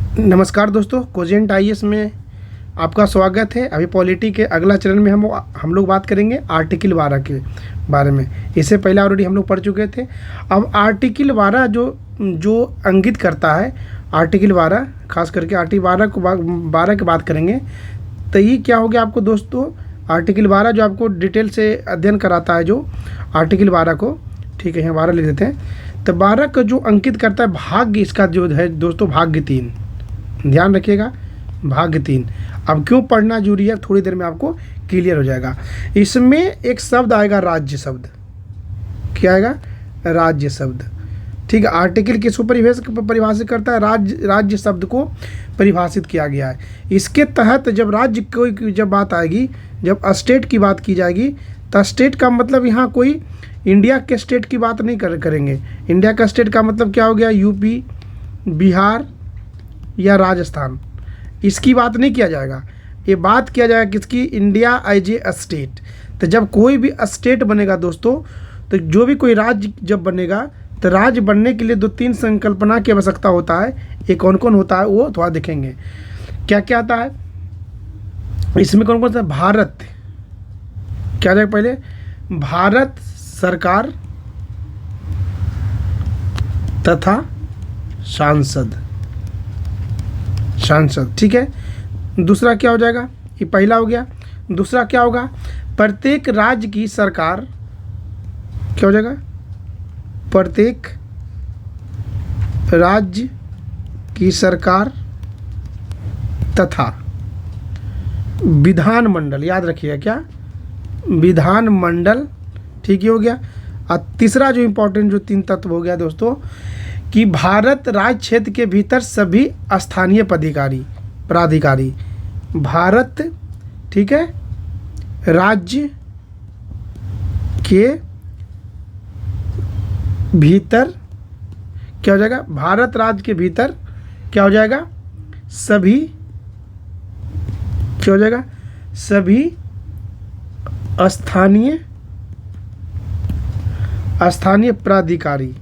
नमस्कार दोस्तों, cogent IAS में आपका स्वागत है। अभी पॉलिटी के अगला चरण में हम लोग बात करेंगे आर्टिकल 12 के बारे में। इससे पहले ऑलरेडी हम लोग पढ़ चुके थे। अब आर्टिकल 12 जो इंगित करता है, आर्टिकल 12 खास करके आर्टिकल 12 की बात करेंगे। तो ये क्या हो गया आपको दोस्तों, आर्टिकल 12 जो आपको डिटेल से अध्ययन कराता है, जो आर्टिकल 12 को, ठीक है, यहाँ 12 लिख देते हैं। तो 12 का जो अंकित करता है भाग्य, इसका जो है दोस्तों भाग्य 3, ध्यान रखिएगा, भाग्य 3। अब क्यों पढ़ना जरूरी है थोड़ी देर में आपको क्लियर हो जाएगा। इसमें एक शब्द आएगा राज्य शब्द। क्या आएगा? राज्य शब्द। ठीक है, आर्टिकल किसको परिभाषित करता है? राज्य शब्द को परिभाषित किया गया है। इसके तहत जब राज्य कोई जब बात आएगी, जब स्टेट की बात की जाएगी, तो स्टेट का मतलब यहाँ कोई इंडिया के स्टेट की बात नहीं करेंगे। इंडिया का स्टेट का मतलब क्या हो गया? यूपी, बिहार या राजस्थान, इसकी बात नहीं किया जाएगा। ये बात किया जाएगा किसकी? India as a state. तो जब कोई भी स्टेट बनेगा दोस्तों, तो जो भी कोई राज्य जब बनेगा, तो राज्य बनने के लिए 2-3 संकल्पना की आवश्यकता होता है। ये कौन कौन होता है वो थोड़ा देखेंगे। क्या क्या आता है इसमें? कौन कौन सा? भारत, क्या जाएगा पहले? भारत सरकार तथा सांसद, ठीक है। दूसरा क्या हो जाएगा? ये पहला हो गया। दूसरा क्या होगा? प्रत्येक राज्य की सरकार, क्या हो जाएगा? प्रत्येक राज्य की सरकार तथा विधानमंडल, याद रखिएगा, क्या? विधानमंडल, ठीक ही हो गया। और तीसरा जो इम्पोर्टेंट जो 3 तत्व हो गया दोस्तों, कि भारत राज्य क्षेत्र के भीतर सभी स्थानीय प्राधिकारी, भारत, ठीक है, राज्य के भीतर क्या हो जाएगा? भारत राज्य के भीतर क्या हो जाएगा? सभी, क्या हो जाएगा? सभी स्थानीय प्राधिकारी।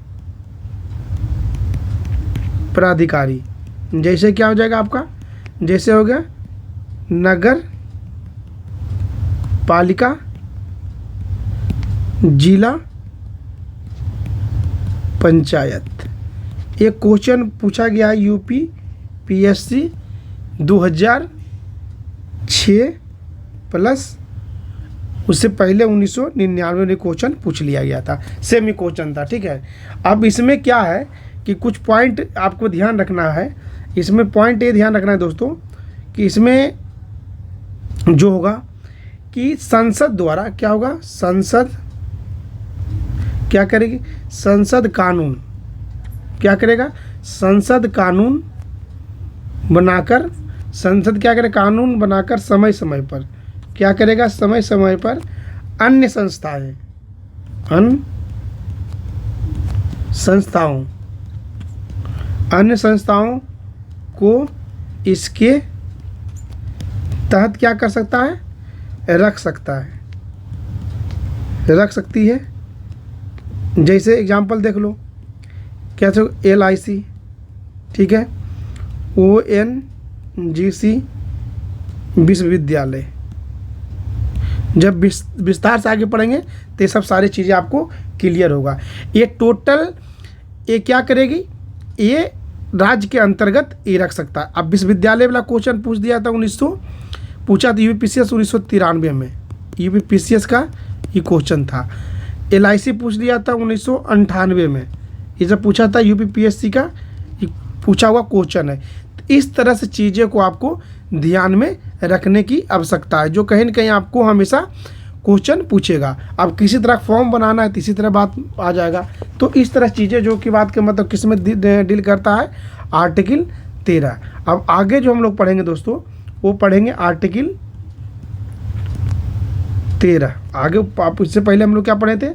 जैसे क्या हो जाएगा आपका? जैसे हो गया नगर पालिका, जिला पंचायत। एक क्वेश्चन पूछा गया है यूपी पीएससी 2006 प्लस उससे पहले 1999 में क्वेश्चन पूछ लिया गया था, सेमी क्वेश्चन था, ठीक है। अब इसमें क्या है कि कुछ पॉइंट आपको ध्यान रखना है। इसमें पॉइंट ये ध्यान रखना है दोस्तों कि इसमें जो होगा कि संसद द्वारा क्या होगा? संसद क्या करेगी? संसद कानून क्या करेगा? संसद कानून बनाकर, संसद क्या करे? कानून बनाकर समय समय पर क्या करेगा? समय समय पर अन्य संस्थाओं को इसके तहत क्या कर सकता है? रख सकती है। जैसे एग्जांपल देख लो, क्या तो LIC, ठीक है, ONGC विश्वविद्यालय। जब विस्तार से आगे पढ़ेंगे तो ये सब सारी चीज़ें आपको क्लियर होगा। ये टोटल ये क्या करेगी? ये राज्य के अंतर्गत ये रख सकता है। अब विश्वविद्यालय वाला क्वेश्चन पूछ दिया था 1900, पूछा था UPPCS 1993 में, UPPCS का ये क्वेश्चन था। LIC पूछ लिया था 1998 में, ये जब पूछा था UPPSC का ये पूछा हुआ क्वेश्चन है। तो इस तरह से चीज़ें को आपको ध्यान में रखने की आवश्यकता है, जो कहीं न कहीं आपको हमेशा क्वेश्चन पूछेगा। अब किसी तरह फॉर्म बनाना है तो इसी तरह बात आ जाएगा। तो इस तरह चीज़ें जो कि बात के मतलब किस में डील करता है? आर्टिकल 13। अब आगे जो हम लोग पढ़ेंगे दोस्तों, वो पढ़ेंगे आर्टिकल 13 आगे। आप इससे पहले हम लोग क्या पढ़े थे?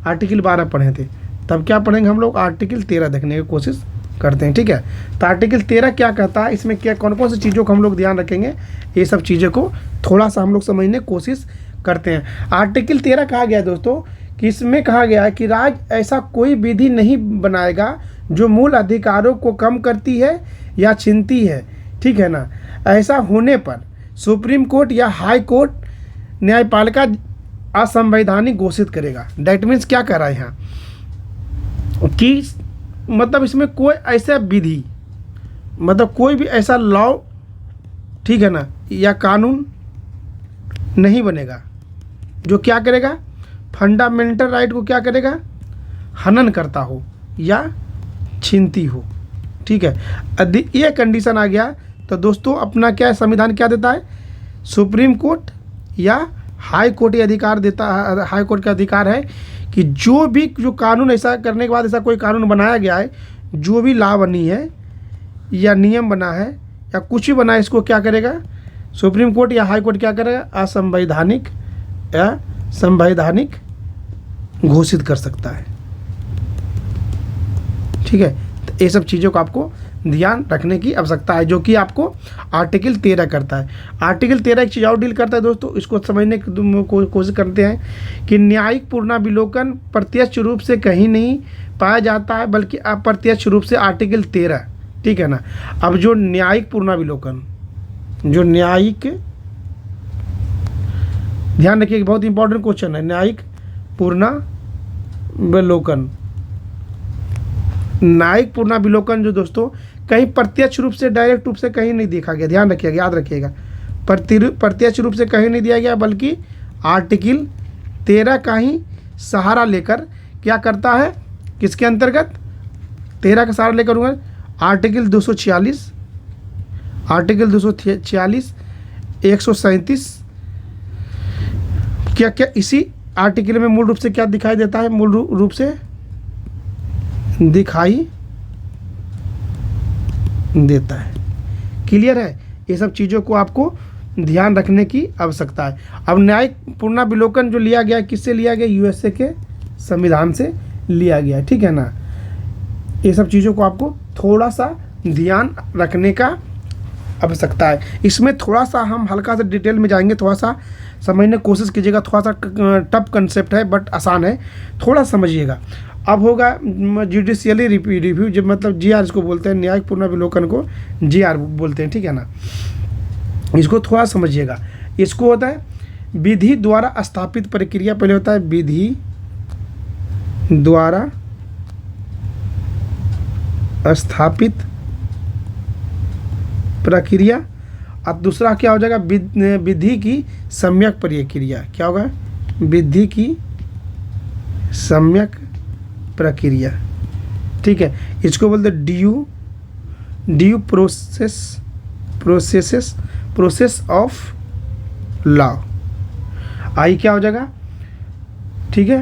आर्टिकल 12 पढ़े थे। तब क्या पढ़ेंगे हम लोग? आर्टिकल 13 देखने की कोशिश करते हैं, ठीक है। तो आर्टिकल 13 क्या कहता है, इसमें क्या कौन कौन सी चीज़ों को हम लोग ध्यान रखेंगे, ये सब चीज़ों को थोड़ा सा हम लोग समझने की कोशिश करते हैं। आर्टिकल 13 कहा गया दोस्तों कि इसमें कहा गया है कि राज्य ऐसा कोई विधि नहीं बनाएगा जो मूल अधिकारों को कम करती है या छीनती है, ठीक है ना। ऐसा होने पर सुप्रीम कोर्ट या हाई कोर्ट न्यायपालिका असंवैधानिक घोषित करेगा। डैट मीन्स क्या कह रहा है यहाँ कि मतलब इसमें कोई ऐसा विधि, मतलब कोई भी ऐसा लॉ, ठीक है ना, या कानून नहीं बनेगा जो क्या करेगा, फंडामेंटल राइट को क्या करेगा, हनन करता हो या छीनती हो, ठीक है। यदि ये कंडीशन आ गया तो दोस्तों अपना क्या संविधान क्या देता है, सुप्रीम कोर्ट या हाई कोर्ट ये अधिकार देता है, हाई कोर्ट का अधिकार है कि जो कानून ऐसा करने के बाद ऐसा कोई कानून बनाया गया है, जो भी लॉ बनी है या नियम बना है या कुछ भी बना है, इसको क्या करेगा, सुप्रीम कोर्ट या हाई कोर्ट क्या करेगा, असंवैधानिक या संवैधानिक घोषित कर सकता है, ठीक है। तो ये सब चीज़ों को आपको ध्यान रखने की आवश्यकता है, जो कि आपको आर्टिकल 13 करता है। आर्टिकल 13 एक चीज़ और डील करता है दोस्तों, इसको समझने की कोशिश करते हैं कि न्यायिक पुनरावलोकन प्रत्यक्ष रूप से कहीं नहीं पाया जाता है, बल्कि अप्रत्यक्ष रूप से आर्टिकल 13, ठीक है ना। अब जो न्यायिक पुनरावलोकन, जो न्यायिक, ध्यान रखिए बहुत इंपॉर्टेंट क्वेश्चन है, न्यायिक पुनरावलोकन, न्यायिक पुनरावलोकन जो दोस्तों कहीं प्रत्यक्ष रूप से, डायरेक्ट रूप से कहीं नहीं देखा गया, ध्यान रखिएगा, याद रखिएगा, प्रत्यक्ष रूप से कहीं नहीं दिया गया, बल्कि आर्टिकल 13 का ही सहारा लेकर क्या करता है, किसके अंतर्गत, 13 का सहारा लेकर होगा आर्टिकल 246, आर्टिकल 246, 137, क्या क्या इसी आर्टिकल में मूल रूप से क्या दिखाई देता है, मूल रूप से दिखाई देता है। क्लियर है, ये सब चीज़ों को आपको ध्यान रखने की आवश्यकता है। अब न्यायिक पुनरावलोकन जो लिया गया, किससे लिया गया, यूएसए के संविधान से लिया गया, ठीक है ना। ये सब चीज़ों को आपको थोड़ा सा ध्यान रखने का आवश्यकता है। इसमें थोड़ा सा हम हल्का सा डिटेल में जाएंगे, थोड़ा सा समझने की कोशिश कीजिएगा, थोड़ा सा टफ कंसेप्ट है बट आसान है, थोड़ा समझिएगा। अब होगा जुडिशियली रिव्यू, जब मतलब जीआर इसको बोलते हैं, न्यायिक पुनरावलोकन को जीआर बोलते हैं, ठीक है ना। इसको थोड़ा समझिएगा। इसको होता है विधि द्वारा स्थापित प्रक्रिया, पहले होता है विधि द्वारा स्थापित प्रक्रिया, और दूसरा क्या हो जाएगा, विधि की सम्यक प्रक्रिया, क्या होगा, विधि की सम्यक प्रक्रिया, ठीक है। इसको बोलते हैं ड्यू प्रोसेस ऑफ लॉ। आई क्या हो जाएगा, ठीक है,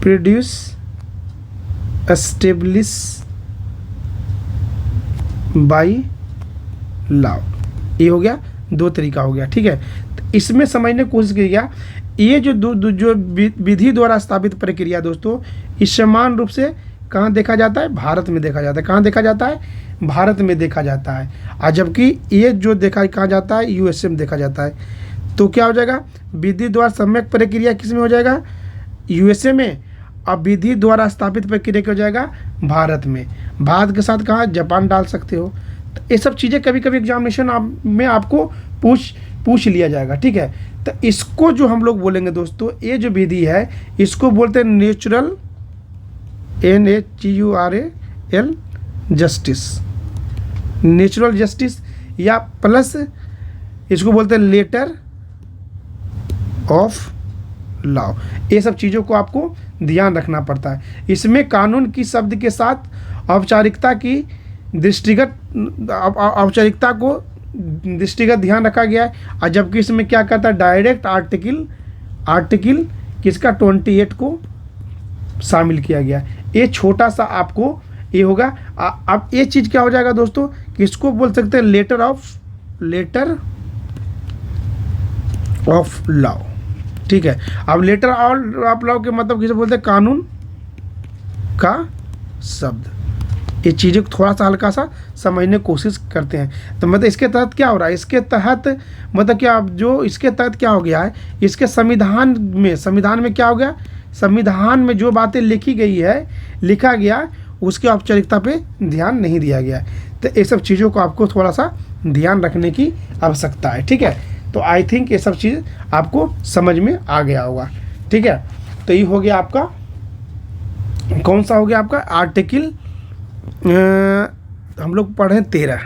प्रोड्यूस एस्टेब्लिश बाई लॉ, ये हो गया, दो तरीका हो गया, ठीक है। तो इसमें समझने की कोशिश कीजिएगा, ये जो विधि द्वारा स्थापित प्रक्रिया दोस्तों, इस समान रूप से कहाँ देखा जाता है, भारत में देखा जाता है। कहाँ देखा जाता है, भारत में देखा जाता है, और जबकि ये जो देखा कहाँ जाता है, यूएसए में देखा जाता है। तो क्या हो जाएगा, विधि द्वारा सम्यक प्रक्रिया किस में हो जाएगा, यूएसए में, और विधि द्वारा स्थापित प्रक्रिया क्या हो जाएगा, भारत में। भारत के साथ कहाँ, जापान डाल सकते हो। तो ये सब चीज़ें कभी कभी एग्जामिनेशन में आपको पूछ लिया जाएगा, ठीक है। तो इसको जो हम लोग बोलेंगे दोस्तों, ये जो विधि है इसको बोलते हैं natural, NATURAL justice, natural justice, या प्लस इसको बोलते हैं लेटर ऑफ लॉ। ये सब चीज़ों को आपको ध्यान रखना पड़ता है। इसमें कानून की शब्द के साथ औपचारिकता की औपचारिकता को दृष्टिगत ध्यान रखा गया है, और जबकि इसमें क्या कहता है, डायरेक्ट आर्टिकल किसका 28 को शामिल किया गया। ये छोटा सा आपको ये होगा। अब ये चीज़ क्या हो जाएगा दोस्तों, किसको बोल सकते हैं, लेटर ऑफ लॉ, ठीक है। अब लेटर ऑफ लॉ के मतलब किसे बोलते हैं, कानून का शब्द। ये चीज़ें को थोड़ा सा हल्का सा समझने की कोशिश करते हैं। तो मतलब इसके तहत क्या हो रहा है, इसके तहत मतलब क्या, जो इसके तहत क्या हो गया है, इसके संविधान में क्या हो गया, संविधान में जो बातें लिखा गया उसकी औपचारिकता पे ध्यान नहीं दिया गया। तो ये सब चीज़ों को आपको थोड़ा सा ध्यान रखने की आवश्यकता है, ठीक है। तो आई थिंक ये सब चीज़ आपको समझ में आ गया होगा, ठीक है। तो ये हो गया आपका, कौन सा हो गया आपका आर्टिकल, हम लोग पढ़े 13।